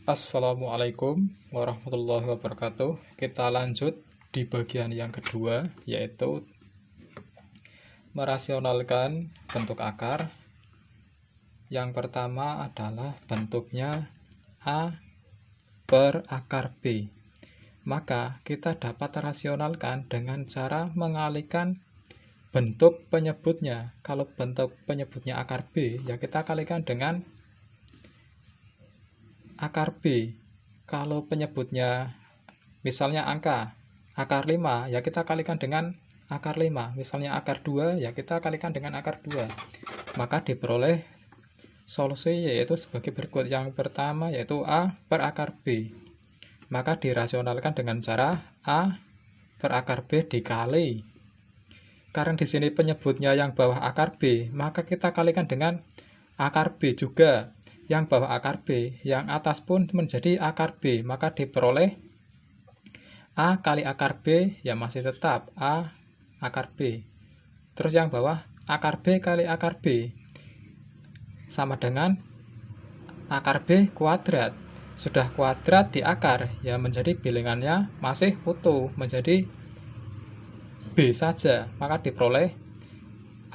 Assalamualaikum warahmatullahi wabarakatuh. Kita lanjut di bagian yang kedua, yaitu merasionalkan bentuk akar. Yang pertama adalah bentuknya A per akar B. Maka kita dapat rasionalkan dengan cara mengalihkan bentuk penyebutnya. Kalau bentuk penyebutnya akar B, ya kita kalikan dengan akar B. Kalau penyebutnya misalnya angka akar 5, ya kita kalikan dengan akar 5. Misalnya akar 2, ya kita kalikan dengan akar 2. Maka diperoleh solusi yaitu sebagai berikut. Yang pertama yaitu A per akar B. Maka dirasionalkan dengan cara A per akar B dikali. Karena di sini penyebutnya yang bawah akar B, maka kita kalikan dengan akar B juga. Yang bawah akar B, yang atas pun menjadi akar B, maka diperoleh A kali akar B, ya masih tetap A akar B. Terus yang bawah akar B kali akar B sama dengan akar B kuadrat. Sudah kuadrat di akar, ya menjadi bilangannya masih utuh, menjadi B saja. Maka diperoleh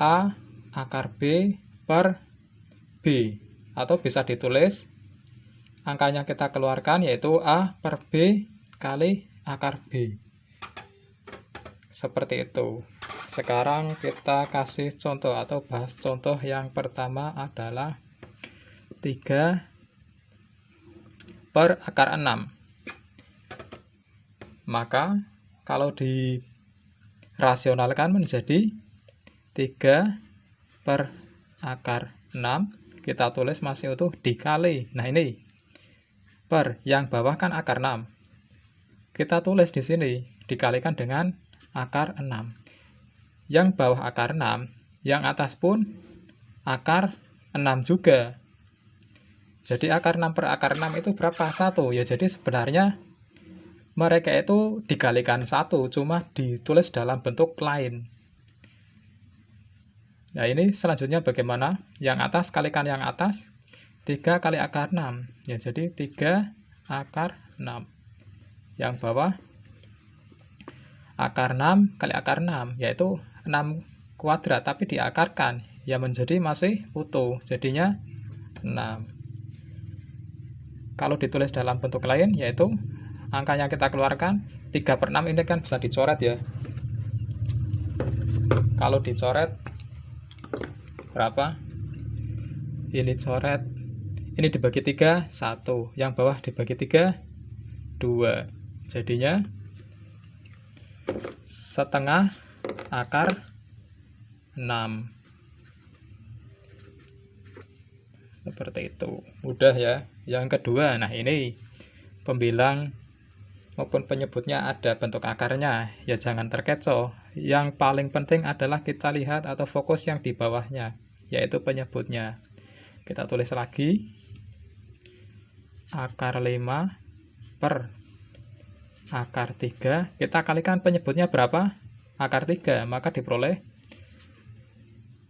A akar B per B. Atau bisa ditulis angkanya kita keluarkan yaitu A per B kali akar B. Seperti itu. Sekarang kita kasih contoh atau bahas contoh. Yang pertama adalah 3 per akar 6. Maka kalau dirasionalkan menjadi 3 per akar 6, kita tulis masih utuh dikali. Nah ini per yang bawah kan akar 6. Kita tulis di sini dikalikan dengan akar 6. Yang bawah akar 6, yang atas pun akar 6 juga. Jadi akar 6 per akar 6 itu berapa? 1. Ya jadi sebenarnya mereka itu dikalikan 1, cuma ditulis dalam bentuk lain. Nah ini selanjutnya bagaimana? Yang atas kalikan yang atas, 3 kali akar 6. Ya jadi 3 akar 6. Yang bawah akar 6 kali akar 6, yaitu 6 kuadrat, tapi diakarkan. Ya menjadi masih utuh, jadinya 6. Kalau ditulis dalam bentuk lain, yaitu angkanya kita keluarkan, 3 per 6 ini kan bisa dicoret ya. Kalau dicoret, berapa? Ini coret, ini dibagi 3, 1. Yang bawah dibagi 3, 2. Jadinya setengah akar 6. Seperti itu. Mudah ya. Yang kedua, nah ini pembilang maupun penyebutnya ada bentuk akarnya. Ya jangan terkecoh. Yang paling penting adalah kita lihat atau fokus yang di bawahnya, yaitu penyebutnya. Kita tulis lagi akar 5 per akar 3. Kita kalikan penyebutnya berapa? Akar 3. Maka diperoleh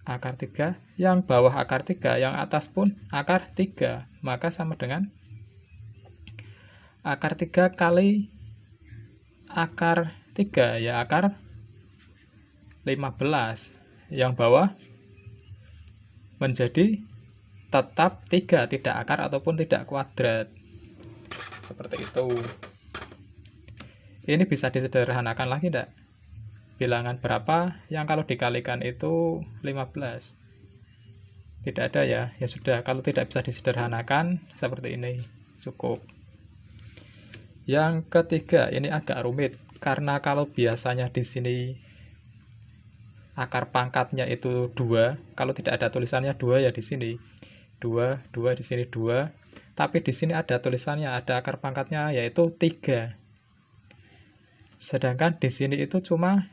akar 3. Yang bawah akar 3, yang atas pun akar 3. Maka sama dengan akar 3 kali akar 3, ya akar 15. Yang bawah menjadi tetap 3, tidak akar ataupun tidak kuadrat. Seperti itu. Ini bisa disederhanakan lagi tidak? Bilangan berapa yang kalau dikalikan itu 15? Tidak ada ya? Ya sudah, kalau tidak bisa disederhanakan seperti ini, cukup. Yang ketiga, ini agak rumit. Karena kalau biasanya di sini akar pangkatnya itu 2, kalau tidak ada tulisannya 2 ya di sini 2, 2 di sini 2, tapi di sini ada tulisannya, ada akar pangkatnya yaitu 3. Sedangkan di sini itu cuma,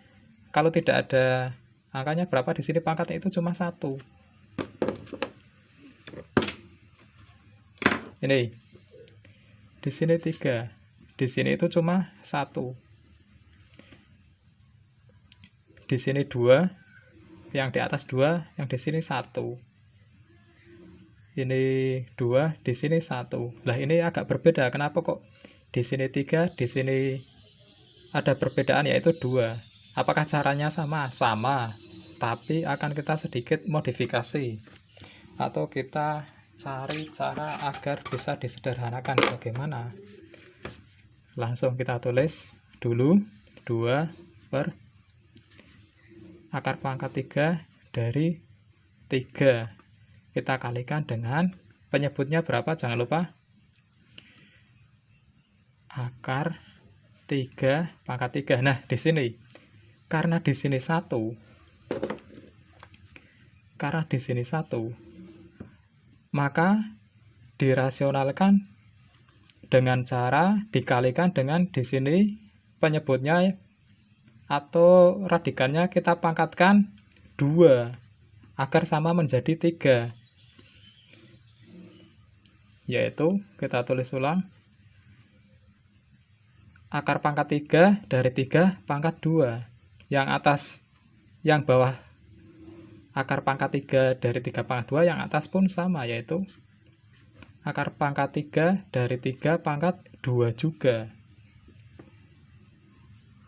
kalau tidak ada angkanya berapa, di sini pangkatnya itu cuma 1. Ini di sini 3, di sini itu cuma 1. Di sini 2, yang di atas 2, yang di sini 1. ini 2, di sini 1. Lah ini agak berbeda. Kenapa kok di sini 3, di sini ada perbedaan yaitu 2. Apakah caranya sama? Sama. Tapi akan kita sedikit modifikasi. Atau kita cari cara agar bisa disederhanakan. Bagaimana? Langsung kita tulis dulu 2 per akar pangkat 3 dari 3. Kita kalikan dengan penyebutnya berapa? Jangan lupa. Akar 3 pangkat 3. Nah, di sini karena di sini 1. Karena di sini 1, maka dirasionalkan dengan cara dikalikan dengan di sini penyebutnya atau radikannya kita pangkatkan 2 agar sama menjadi 3. Yaitu kita tulis ulang akar pangkat 3 dari 3 pangkat 2. Yang atas, yang bawah akar pangkat 3 dari 3 pangkat 2, yang atas pun sama, yaitu akar pangkat 3 dari 3 pangkat 2 juga.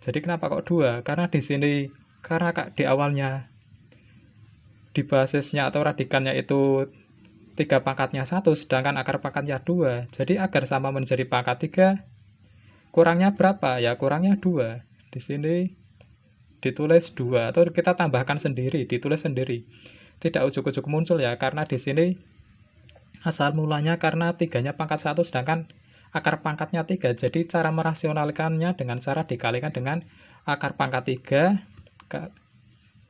Jadi kenapa kok 2? Karena di sini, karena di awalnya di basisnya atau radikannya itu 3 pangkatnya 1, sedangkan akar pangkatnya 2. Jadi agar sama menjadi pangkat 3, kurangnya berapa? Ya kurangnya 2. Di sini ditulis 2 atau kita tambahkan sendiri, ditulis sendiri. Tidak ujuk-ujuk muncul ya, karena di sini asal mulanya karena 3-nya pangkat 1 sedangkan akar pangkatnya 3. Jadi cara merasionalkannya dengan cara dikalikan dengan akar pangkat 3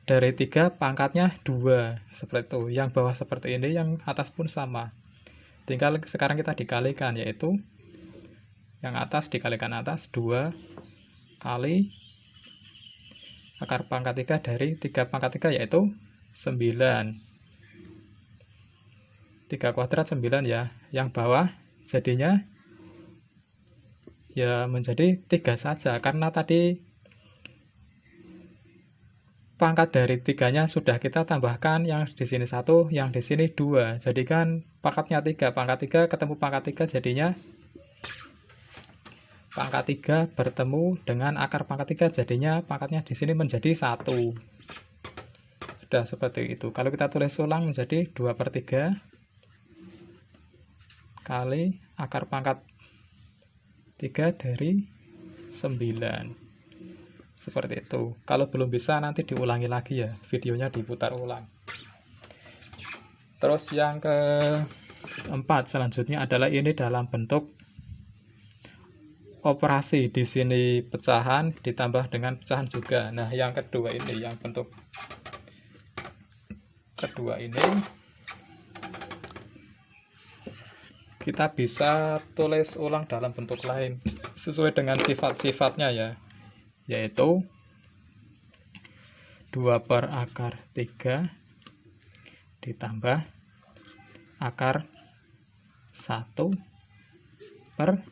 dari 3 pangkatnya 2. Seperti itu. Yang bawah seperti ini, yang atas pun sama. Tinggal sekarang kita dikalikan, yaitu yang atas dikalikan atas 2 kali akar pangkat 3 dari 3 pangkat 3, yaitu 9. 3 kuadrat 9 ya. Yang bawah jadinya ya menjadi 3 saja. Karena tadi pangkat dari 3-nya sudah kita tambahkan, yang di sini 1, yang di sini 2. Jadi kan pangkatnya 3, pangkat 3 ketemu pangkat 3 jadinya pangkat 3 bertemu dengan akar pangkat 3 jadinya pangkatnya di sini menjadi 1. Sudah seperti itu. Kalau kita tulis ulang menjadi 2/3 kali akar pangkat 3 dari 9. Seperti itu. Kalau belum bisa nanti diulangi lagi ya, videonya diputar ulang. Terus yang keempat selanjutnya adalah ini dalam bentuk operasi. Di sini pecahan ditambah dengan pecahan juga. Nah, yang kedua ini, yang bentuk kedua ini kita bisa tulis ulang dalam bentuk lain sesuai dengan sifat-sifatnya ya, yaitu 2 per akar 3 ditambah akar 1 per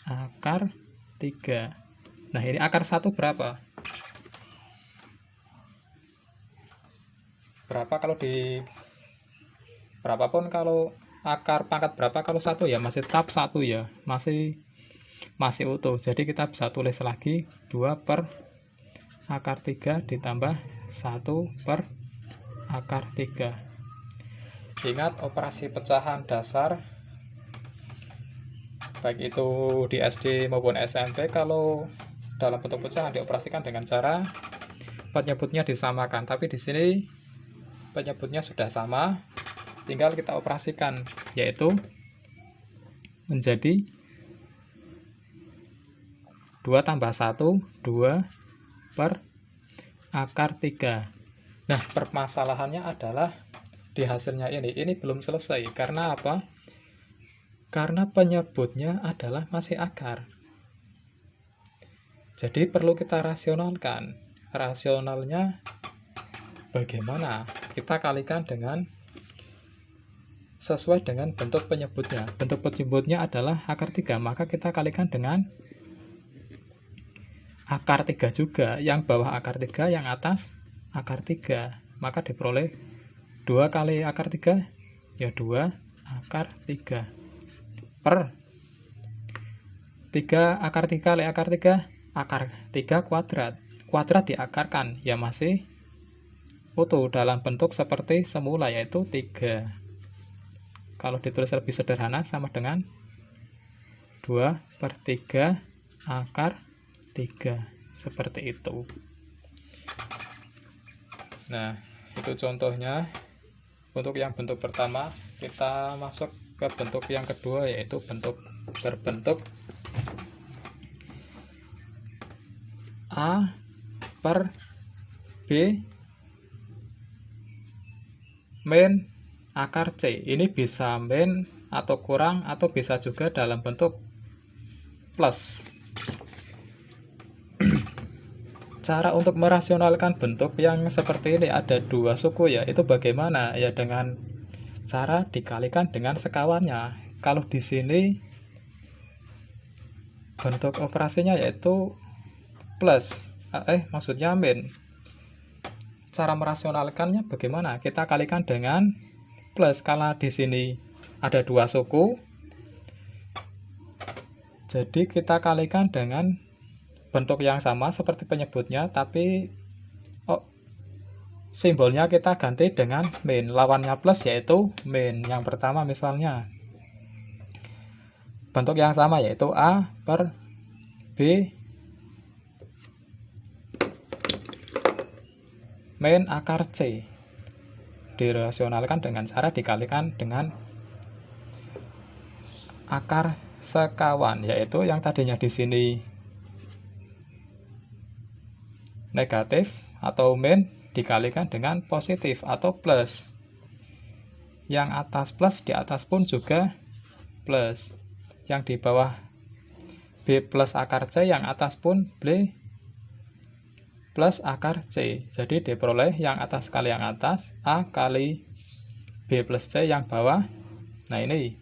akar 3. Nah, ini akar 1 berapa? Berapa kalau di berapapun, kalau akar pangkat berapa kalau 1 ya masih tetap 1 ya, masih utuh. Jadi kita bisa tulis lagi 2 per akar 3 ditambah 1 per akar 3. Ingat operasi pecahan dasar baik itu di SD maupun SMP, kalau dalam bentuk pecahan dioperasikan dengan cara penyebutnya disamakan. Tapi di sini penyebutnya sudah sama, tinggal kita operasikan, yaitu menjadi 2 tambah 1, 2 per akar 3. Nah, permasalahannya adalah di hasilnya ini belum selesai. Karena apa? Karena penyebutnya adalah masih akar. Jadi perlu kita rasionalkan. Rasionalnya bagaimana? Kita kalikan dengan sesuai dengan bentuk penyebutnya. Bentuk penyebutnya adalah akar 3, maka kita kalikan dengan akar 3 juga. Yang bawah akar 3, yang atas akar 3. Maka diperoleh 2 kali akar 3, ya 2 akar 3 per 3 akar 3 kali akar 3 kuadrat. Kuadrat diakarkan, ya masih utuh dalam bentuk seperti semula, yaitu 3. Kalau ditulis lebih sederhana sama dengan 2/3 akar 3. Seperti itu. Nah, itu contohnya. Untuk yang bentuk pertama, kita masuk ke bentuk yang kedua, yaitu bentuk berbentuk A per B min akar C. Ini bisa min atau kurang, atau bisa juga dalam bentuk plus. Cara untuk merasionalkan bentuk yang seperti ini ada 2 suku, ya. Itu bagaimana? Ya dengan cara dikalikan dengan sekawannya. Kalau di sini bentuk operasinya yaitu plus, maksudnya min. Cara merasionalkannya bagaimana? Kita kalikan dengan plus, karena di sini ada 2 suku. Jadi kita kalikan dengan bentuk yang sama seperti penyebutnya, tapi simbolnya kita ganti dengan min. Lawannya plus yaitu min. Yang pertama misalnya bentuk yang sama yaitu A per B min akar C. Dirasionalkan dengan cara dikalikan dengan akar sekawan, yaitu yang tadinya di sini negatif atau min dikalikan dengan positif atau plus. Yang atas plus, di atas pun juga plus. Yang di bawah B plus akar C, yang atas pun B plus akar C. Jadi diperoleh yang atas kali yang atas, A kali B plus C yang bawah. Nah ini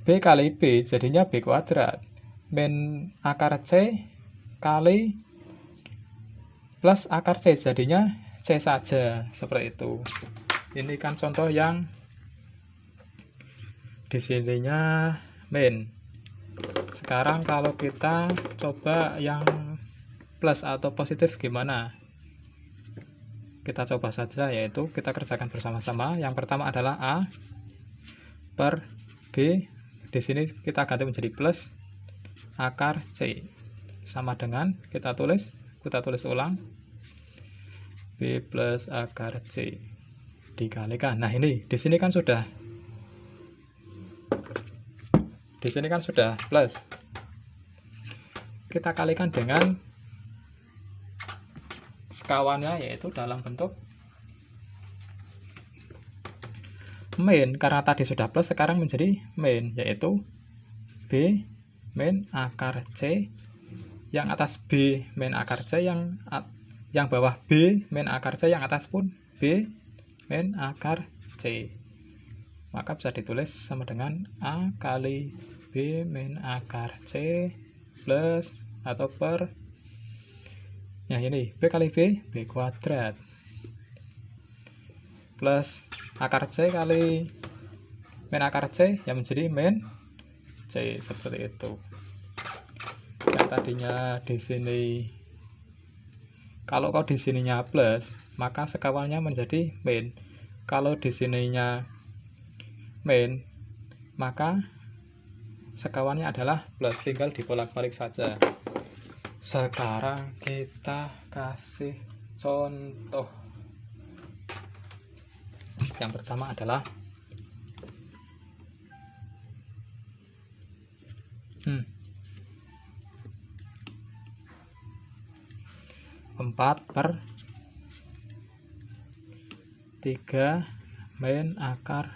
B kali B jadinya B kuadrat. Min akar C kali plus akar C jadinya C saja. Seperti itu. Ini kan contoh yang di sininya min. Sekarang kalau kita coba yang plus atau positif gimana? Kita coba saja, yaitu kita kerjakan bersama-sama. Yang pertama adalah A per B. Di sini kita ganti menjadi plus akar C. Sama dengan kita tulis ulang. B plus akar C dikalikan. Nah, ini di sini kan sudah plus. Kita kalikan dengan sekawannya, yaitu dalam bentuk min. Karena tadi sudah plus, sekarang menjadi min, yaitu B min akar C. Yang atas B min akar C, yang bawah B min akar C, yang atas pun B min akar C. Maka bisa ditulis sama dengan A kali B min akar C plus atau per, ya ini B kali B kuadrat, plus akar C kali min akar C yang menjadi min C. Seperti itu. Yang tadinya di sini, kalau di sininya plus, maka sekawannya menjadi min. Kalau di sininya min, maka sekawannya adalah plus. Tinggal dibolak-balik saja. Sekarang kita kasih contoh. Yang pertama adalah 4/3 min akar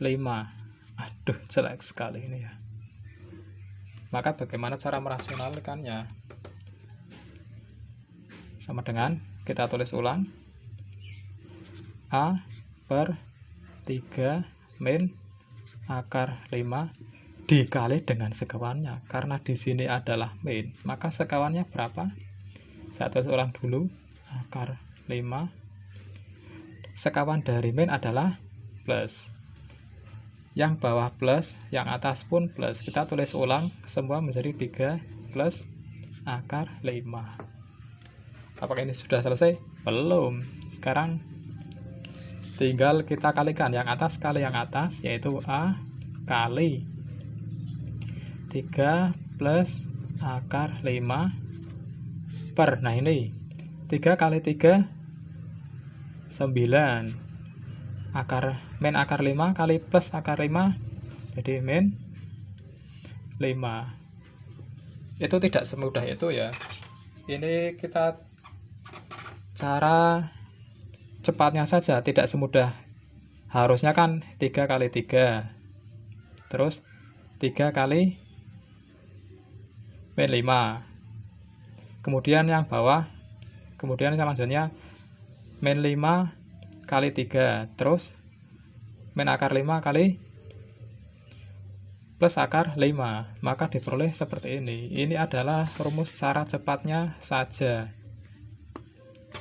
5. Aduh, jelek sekali ini ya. Maka bagaimana cara merasionalkannya? Sama dengan kita tulis ulang. A per 3 min akar 5 dikali dengan sekawannya. Karena di sini adalah min, maka sekawannya berapa? Saya tulis ulang dulu. Akar 5. Sekawan dari min adalah plus. yang bawah plus, yang atas pun plus. Kita tulis ulang, semua menjadi 3 plus akar 5. Apakah ini sudah selesai? Belum. Sekarang tinggal kita kalikan yang atas kali yang atas, yaitu A kali 3 plus akar 5 per, nah ini 3 kali 3 9, min akar 5 kali plus akar 5 jadi min 5. Itu tidak semudah itu ya. Ini kita cara cepatnya saja, tidak semudah. Harusnya kan 3 kali 3, terus 3 kali min 5, kemudian yang bawah, kemudian selanjutnya min 5 kali 3, terus min akar 5 kali plus akar 5, maka diperoleh seperti ini. Ini adalah rumus cara cepatnya saja.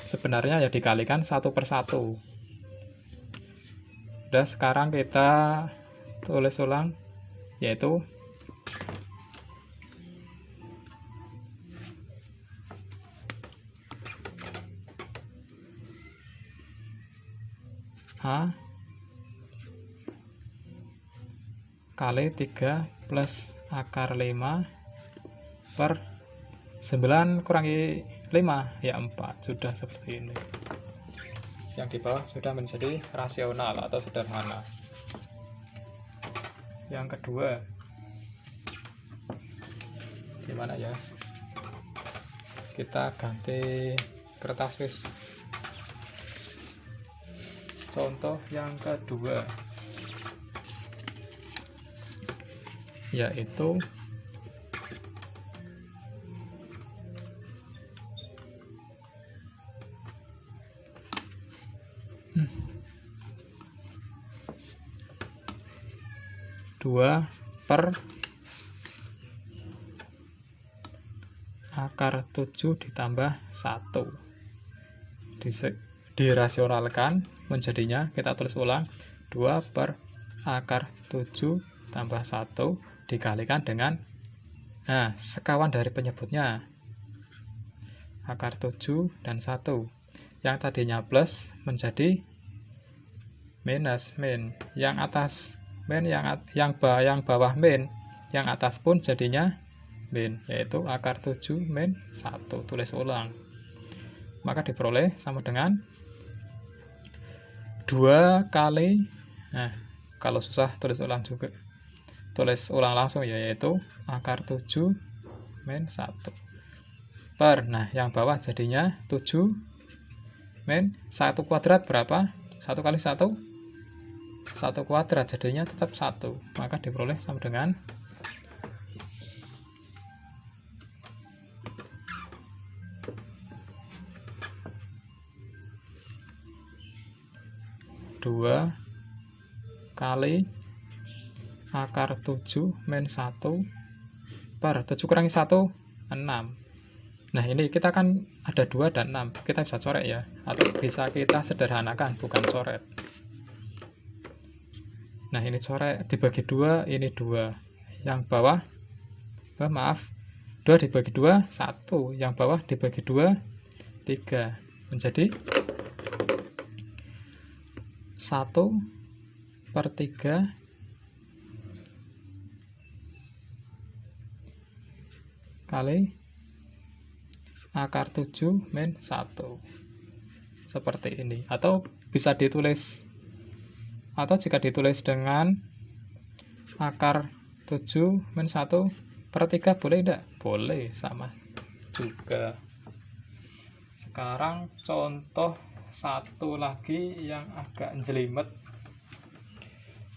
Sebenarnya ya dikalikan satu per satu. Dan sekarang kita tulis ulang, yaitu H kali 3 plus akar 5 per 9 kurangi 5, ya 4. Sudah seperti ini. Yang di bawah sudah menjadi rasional atau sederhana. Yang kedua, gimana ya? Kita ganti kertas wis. Contoh yang kedua, yaitu dua per akar 7 ditambah 1. Dirasionalkan menjadinya, kita tulis ulang, 2 per akar 7 tambah 1 dikalikan dengan, nah, sekawan dari penyebutnya, akar 7 dan 1. Yang tadinya plus menjadi minus, min. Yang atas min, yang bawah min, yang atas pun jadinya min, yaitu akar 7 min 1. Tulis ulang. Maka diperoleh sama dengan 2 kali, nah, kalau susah tulis ulang juga. Tulis ulang langsung ya, yaitu akar 7 min 1 per, nah, yang bawah jadinya 7 min 1 kuadrat berapa? 1 kali 1? 1 kuadrat, jadinya tetap 1. Maka diperoleh sama dengan 2 kali akar 7 min 1 per 7 kurangi 1, 6. Nah, ini kita kan ada 2 dan 6. Kita bisa coret ya, atau bisa kita sederhanakan, bukan coret. Nah, ini coret, dibagi 2, ini 2. Yang bawah, maaf, 2 dibagi 2, 1. Yang bawah dibagi 2, 3. Menjadi 1 per 3 kali akar 7 min 1. Seperti ini. Atau bisa ditulis, atau jika ditulis dengan akar 7 min 1 per 3 boleh tidak? Boleh, sama juga. Sekarang contoh satu lagi yang agak jelimet,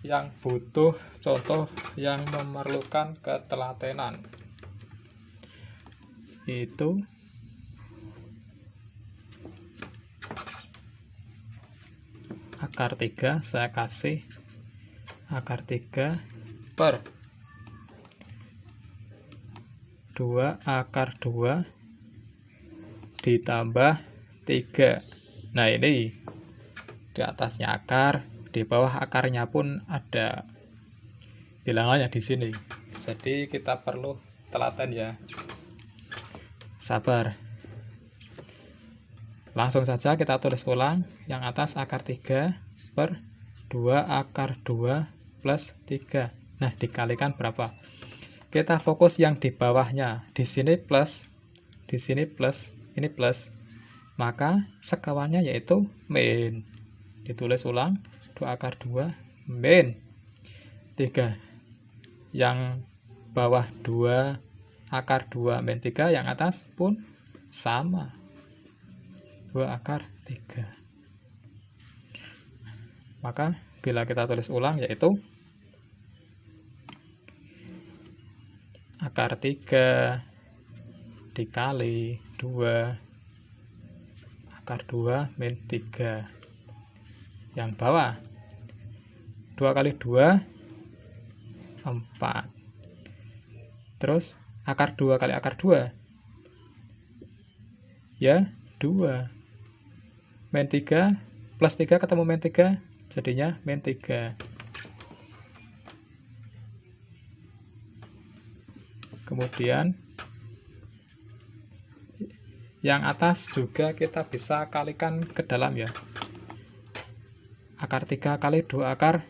yang butuh contoh yang memerlukan ketelatenan, itu akar 3, saya kasih akar 3 per 2 akar 2 ditambah 3. Nah, ini di atasnya akar, di bawah akarnya pun ada bilangannya di sini. Jadi kita perlu telaten ya. Sabar. Langsung saja kita tulis ulang. Yang atas akar 3 per 2 akar 2 plus 3. Nah, dikalikan berapa? Kita fokus yang di bawahnya. Di sini plus, di sini plus, ini plus. Maka sekawannya yaitu min. Ditulis ulang. 2 akar 2 min 3. Yang bawah 2 akar 2 min 3. Yang atas pun sama. 2 akar 3. Maka bila kita tulis ulang yaitu akar 3 dikali 2 akar 2 min 3. Yang bawah 2 kali 2 4. Terus akar 2 kali akar 2 ya 2. Min 3 plus 3 ketemu min 3 jadinya min 3. Kemudian yang atas juga kita bisa kalikan ke dalam ya. Akar 3 kali 2 akar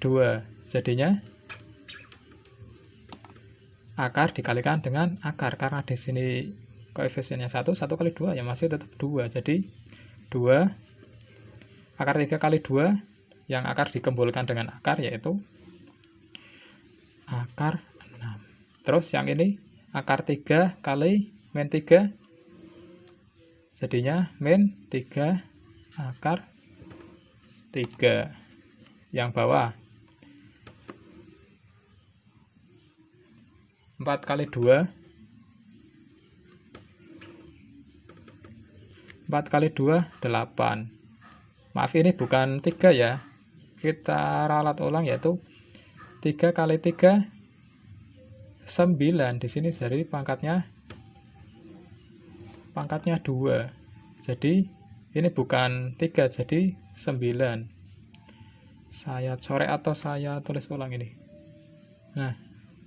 2 jadinya akar dikalikan dengan akar, karena di sini koefisiennya 1 kali 2 ya masih tetap 2. Jadi 2 akar 3 kali 2 yang akar dikembulkan dengan akar yaitu akar 6. Terus yang ini akar 3 kali min 3 jadinya min 3 akar 3. Yang bawah 4 kali 2 4 kali 2 8. Maaf, ini bukan 3 ya. Kita ralat ulang yaitu 3 kali 3 9. Di sini jadi pangkatnya 2. Jadi ini bukan 3 jadi 9. Saya coret atau saya tulis ulang ini. Nah,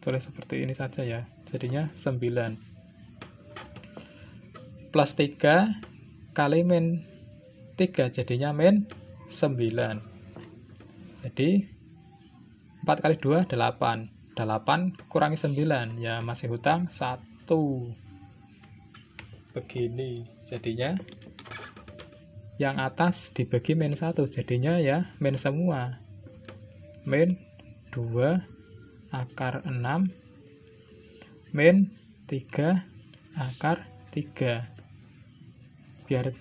tulis seperti ini saja ya. Jadinya 9. Plus 3 kali min 3 jadinya min 9. Jadi 4 kali 2 8. 8 kurangi 9 ya masih hutang 1. Begini jadinya. Yang atas dibagi min 1 jadinya ya min semua. Min 2 akar 6 min 3 akar 3. Biar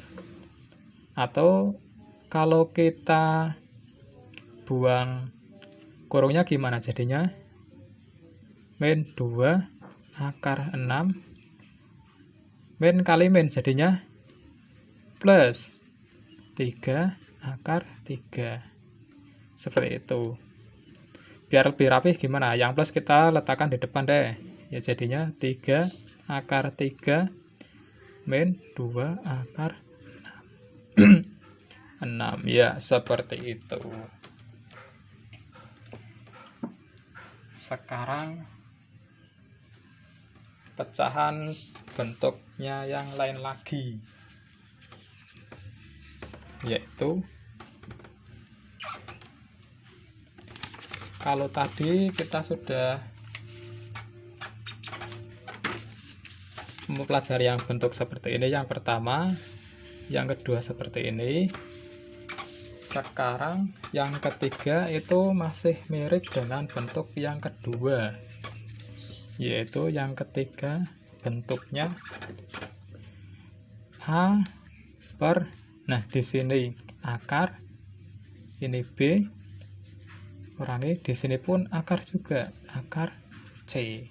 atau kalau kita buang kurungnya gimana jadinya? Min 2 akar 6 min kali min jadinya plus 3 akar 3. Seperti itu. Biar lebih rapih gimana? Yang plus kita letakkan di depan deh. Ya jadinya 3 akar 3 min 2 akar 6. Ya, seperti itu. Sekarang pecahan bentuknya yang lain lagi. Yaitu kalau tadi kita sudah mempelajari yang bentuk seperti ini yang pertama, yang kedua seperti ini. Sekarang yang ketiga itu masih mirip dengan bentuk yang kedua, yaitu yang ketiga bentuknya H per, nah di sini akar, ini B, kurangi di sini pun akar juga, akar C.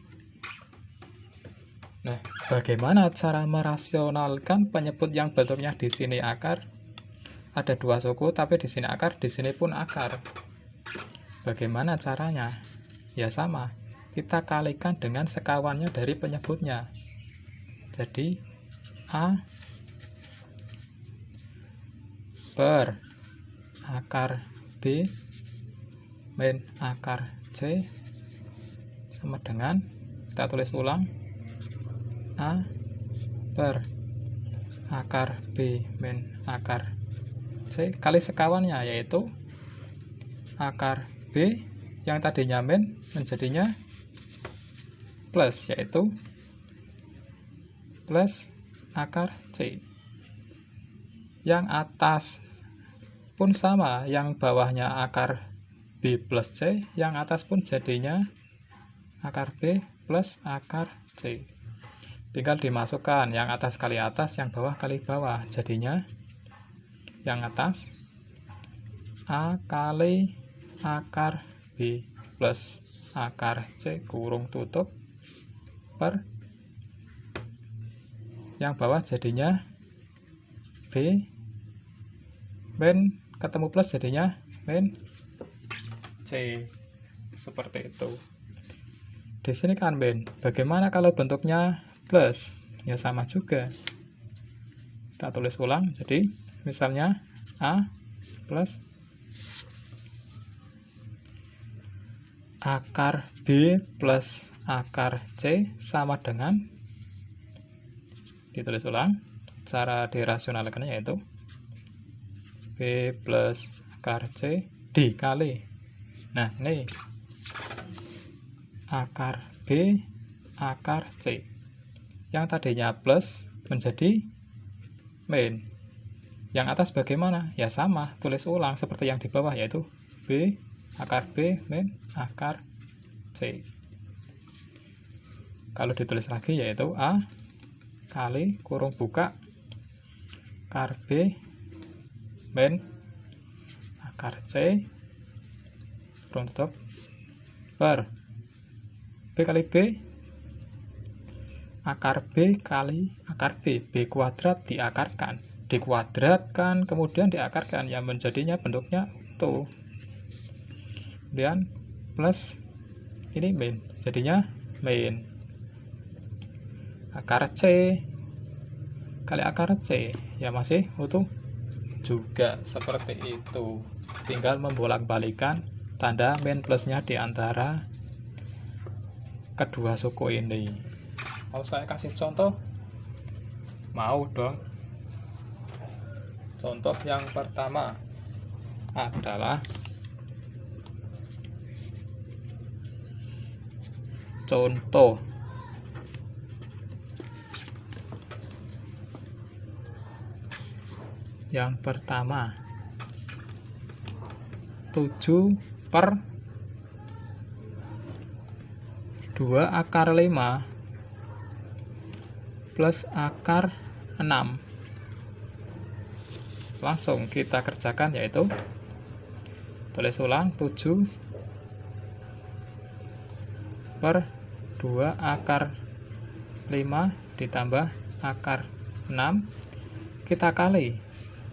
Nah, bagaimana cara merasionalkan penyebut yang bentuknya di sini akar? Ada dua suku, tapi di sini akar, di sini pun akar. Bagaimana caranya? Ya sama, kita kalikan dengan sekawannya dari penyebutnya. Jadi A per akar B min akar C sama dengan, kita tulis ulang, A per akar B min akar C kali sekawannya, yaitu akar B yang tadinya min menjadinya plus, yaitu plus akar C. Yang atas pun sama, yang bawahnya akar B plus C, yang atas pun jadinya akar B plus akar C. Tinggal dimasukkan yang atas kali atas, yang bawah kali bawah, jadinya yang atas A kali akar B plus akar C kurung tutup per yang bawah jadinya B min ketemu plus jadinya min C. Seperti itu. Di sini kan min. Bagaimana kalau bentuknya plus? Ya sama juga. Kita tulis ulang. Jadi misalnya A plus akar B plus akar C sama dengan, ditulis ulang, cara dirasionalkannya yaitu B plus akar C dikali, nah ini akar B akar C yang tadinya plus menjadi min. Yang atas bagaimana? Ya sama, tulis ulang seperti yang di bawah, yaitu B akar B min akar C. Kalau ditulis lagi yaitu A kali kurung buka akar B min akar C kurung tutup per B kali B akar B kali akar B, B kuadrat diakarkan, dikuadratkan kemudian diakarkan, yang menjadinya bentuknya utuh. Kemudian plus ini min, jadinya min akar C kali akar C, ya masih utuh juga. Seperti itu, tinggal membolak-balikan tanda min plusnya di antara kedua suku ini. Mau saya kasih contoh? Mau dong. Contoh yang pertama adalah contoh yang pertama 7 per 2 akar 5 plus akar 6. Langsung kita kerjakan, yaitu tulis ulang 7 per 2 akar 5 ditambah akar 6, kita kali,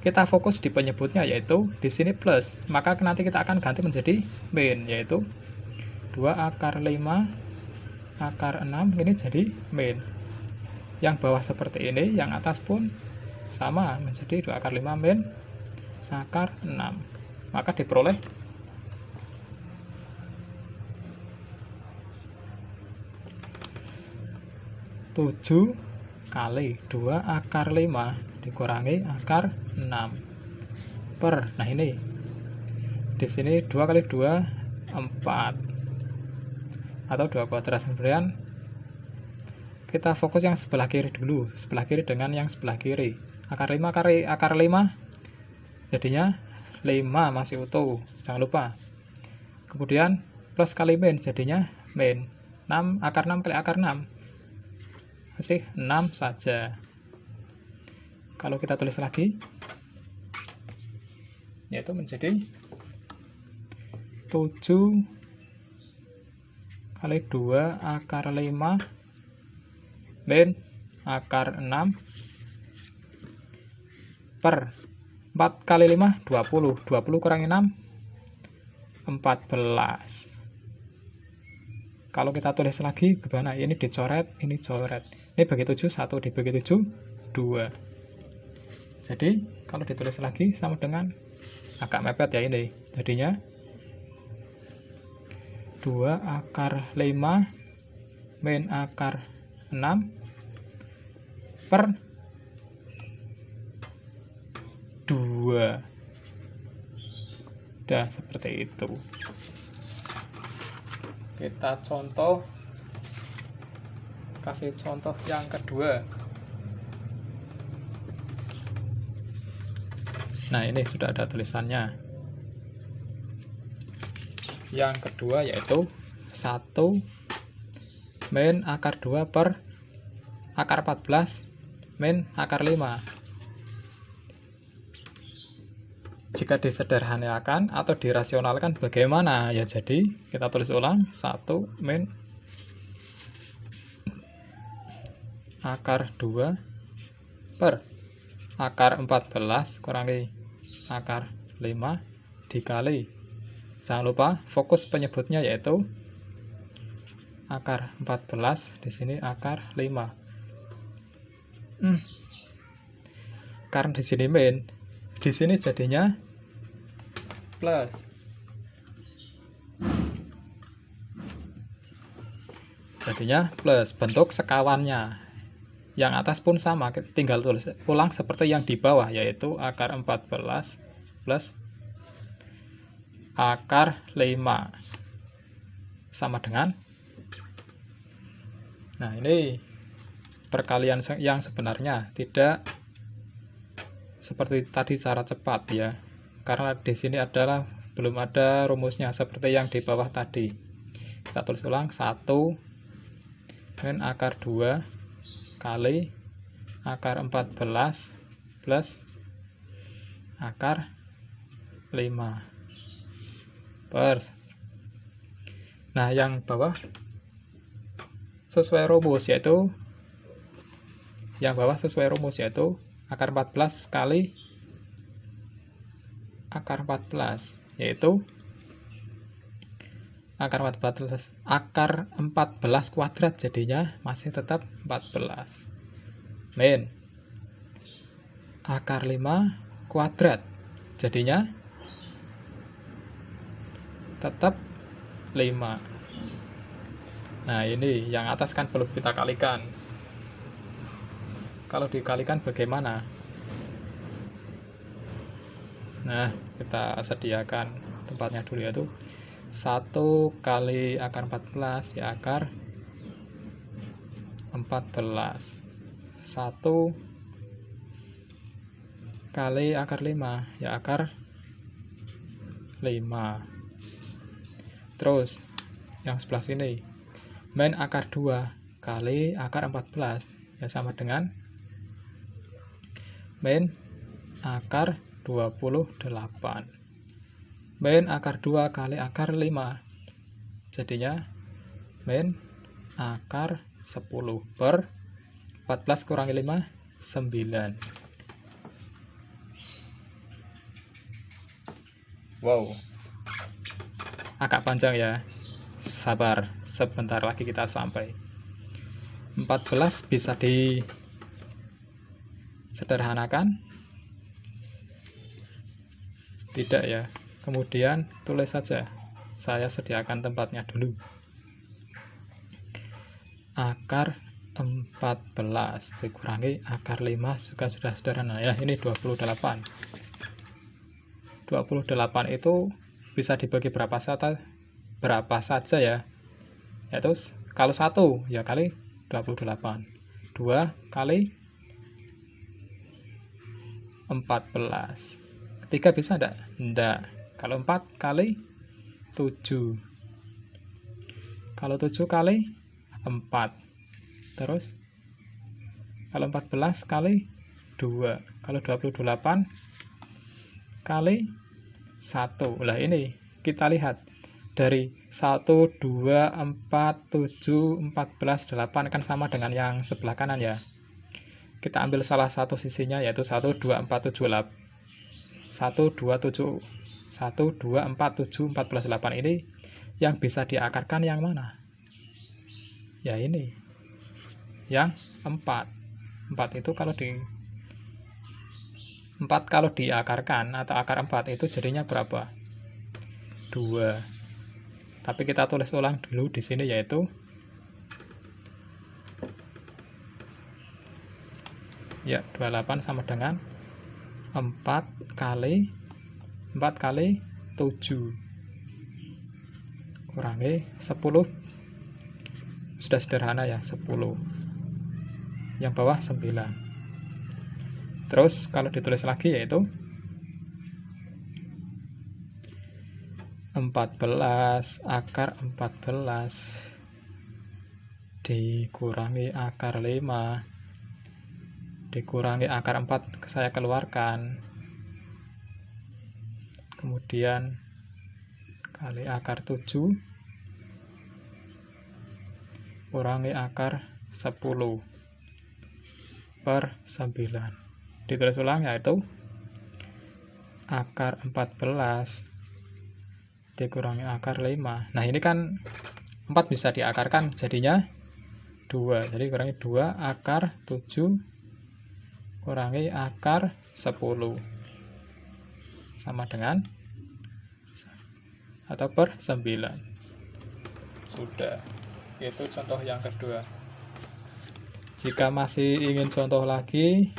kita fokus di penyebutnya, yaitu di sini plus, maka nanti kita akan ganti menjadi min, yaitu 2 akar 5 akar 6 ini jadi min. Yang bawah seperti ini, yang atas pun sama, menjadi 2 akar 5 min akar 6, maka diperoleh 7 kali 2 akar 5 dikurangi akar 6 per, nah ini di sini 2 kali 2 4 atau 2 kuadrat. Kemudian kita fokus yang sebelah kiri dulu, sebelah kiri dengan yang sebelah kiri. Akar 5 kali akar 5 jadinya 5, masih utuh, jangan lupa. Kemudian plus kali min jadinya min 6, akar 6 kali akar 6 masih 6 saja. Kalau kita tulis lagi, yaitu menjadi 7 kali 2 akar 5 min akar 6 per 4 kali 5 20, 20 kurangi 6 14. Kalau kita tulis lagi gimana? Ini dicoret, ini coret. Ini bagi 7 1, dibagi 7 2. Jadi kalau ditulis lagi sama dengan agak mepet ya ini. Jadinya 2 akar 5 min akar 6 per 2. Udah seperti itu. Kita kasih contoh yang kedua. Nah, ini sudah ada tulisannya. Yang kedua yaitu 1 min akar 2 per akar 14 min akar 5. Jika disederhanakan atau dirasionalkan bagaimana? Ya, jadi kita tulis ulang 1 min akar 2 per akar 14 kurangi akar 5 dikali. Jangan lupa fokus penyebutnya yaitu akar 14, di sini akar 5. Karena di sini min, di sini jadinya plus. Jadinya plus, bentuk sekawannya. Yang atas pun sama, tinggal tulis ulang seperti yang di bawah, yaitu akar 14 plus akar 5 sama dengan, nah ini perkalian yang sebenarnya, tidak seperti tadi cara cepat ya, karena di sini adalah belum ada rumusnya seperti yang di bawah tadi. Kita tulis ulang 1 min akar 2 kali akar 14 plus akar 5 per. Nah, yang bawah sesuai rumus yaitu akar 14 kali akar 14, yaitu akar 14 kuadrat, jadinya masih tetap 14 min akar 5 kuadrat, jadinya tetap 5. Nah, ini yang atas kan belum kita kalikan. Kalau dikalikan bagaimana? Nah, kita sediakan tempatnya dulu, yaitu 1 kali akar 14 ya akar 14. 1 kali akar 5 ya akar 5. Terus yang sebelah sini min akar 2 kali akar 14 ya sama dengan min akar 28. Min akar 2 kali akar 5, jadinya min akar 10 per 14 kurangi 5, 9. Wow, agak panjang ya. Sabar, sebentar lagi kita sampai. 14 bisa disederhanakan? Tidak ya. Kemudian tulis saja. Saya sediakan tempatnya dulu. Akar 14 dikurangi akar 5 juga sudah sederhana ya. Ini 28. 28 itu bisa dibagi berapa saja ya. Yaitu kalau 1 ya kali 28. 2 kali 14. 3 bisa enggak? Enggak. Kalau 4 kali 7. Kalau 7 kali 4. Terus kalau 14 kali 2. Kalau 28 kali 1. Lah ini kita lihat dari 1, 2, 4, 7, 14, 8 kan sama dengan yang sebelah kanan ya. Kita ambil salah satu sisinya yaitu 1, 2, 4, 7, 8. 1, 2, 7, 1, 2, 4, 7, 14, 8 ini yang bisa diakarkan yang mana? Ya ini. Yang 4. 4 itu kalau diakarkan atau akar 4 itu jadinya berapa? 2. Tapi kita tulis ulang dulu di sini, yaitu ya 28 sama dengan 4 kali 7 kurangi 10. Sudah sederhana ya, 10. Yang bawah 9. Terus kalau ditulis lagi yaitu 14 akar 14 dikurangi akar 5 dikurangi akar 4 saya keluarkan, kemudian kali akar 7 kurangi akar 10 per 9. Ditulis ulang yaitu akar 14 dikurangi akar 5. Nah ini kan 4 bisa diakarkan, jadinya 2. Jadi kurangi 2 akar 7 kurangi akar 10 sama dengan atau per 9. Sudah. Itu contoh yang kedua. Jika masih ingin contoh lagi,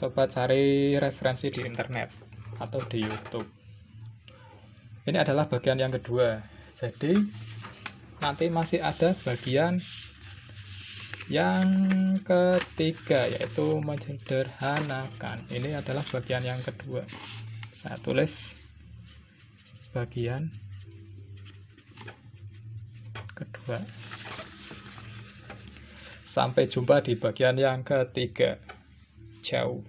coba cari referensi di internet atau di YouTube. Ini adalah bagian yang kedua. Jadi nanti masih ada bagian yang ketiga, yaitu menyederhanakan. Ini adalah bagian yang kedua. Saya tulis bagian kedua. Sampai jumpa di bagian yang ketiga. Ciao.